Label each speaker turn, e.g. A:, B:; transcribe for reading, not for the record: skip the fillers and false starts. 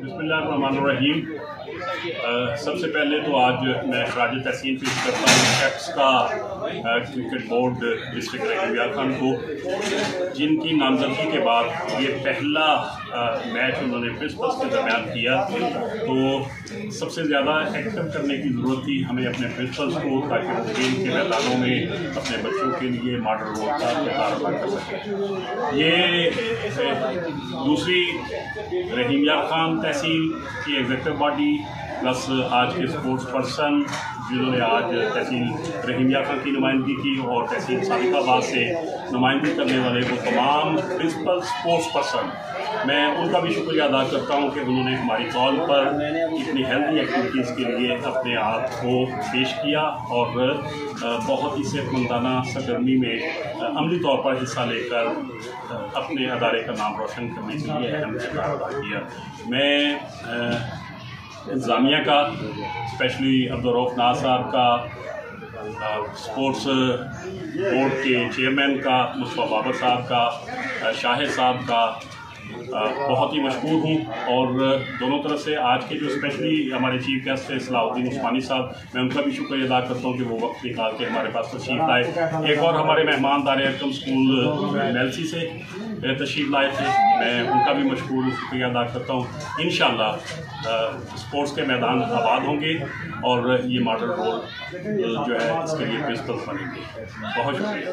A: बिस्मिल्लाहिर्रहमानिर्रहीम। सबसे पहले तो आज मैं खराज तहसील पेश करता हूँ शेफ्स का क्रिकेट बोर्ड डिस्ट्रिक्ट रहीम को, जिनकी नामजदगी के बाद ये पहला मैच उन्होंने प्रिंसिपल्स के दरमियान किया। तो सबसे ज़्यादा एक्टिव करने की ज़रूरत थी हमें अपने प्रिंसिपल्स को, ताकि वो खेल के मैदानों में अपने बच्चों के लिए मॉडल रोल का किरदार अदा कर सकें। ये दूसरी रहीम तहसील की एग्जैक्टिव बाडी प्लस आज के स्पोर्ट्स पर्सन जिन्होंने आज तहसील रहीम की नुमाइंदगी की और तहसील सादिक आबाद से नुमाइंदगी करने वाले वो तमाम प्रिंसिपल स्पोर्ट्स पर्सन, मैं उनका भी शुक्रिया अदा करता हूं कि उन्होंने हमारी कॉल पर इतनी हेल्दी एक्टिविटीज़ के लिए अपने आप को पेश किया और बहुत ही सेहतमंदाना सरगर्मी में अमली तौर पर हिस्सा लेकर अपने अदारे का नाम रोशन करने के लिए अहम किरदार अदा किया। मैं इंतज़ामिया का, स्पेशली अब्दुर्रऊफ नाज साहब का, स्पोर्ट्स बोर्ड के चेयरमैन का, मुस्तफ़ा बाबर साहब का, शाहिद साहब का बहुत ही मशहूर हूँ। और दोनों तरफ से आज के जो स्पेशली हमारे चीफ गेस्ट है सलाउद्दीन उस्मानी साहब, मैं उनका भी शुक्रिया अदा करता हूँ कि वो वक्त निकाल के हमारे पास तशरीफ़ लाए। एक और हमारे मेहमान दार-ए-हकम स्कूल मेलसी से तशरीफ़ लाए थे, मैं उनका भी मशहूर शुक्रिया अदा करता हूँ। इंशाअल्लाह स्पोर्ट्स के मैदान आबाद होंगे और ये मॉडल रोल जो है इसके लिए प्रिंसिपल बनेंगे। बहुत शुक्रिया।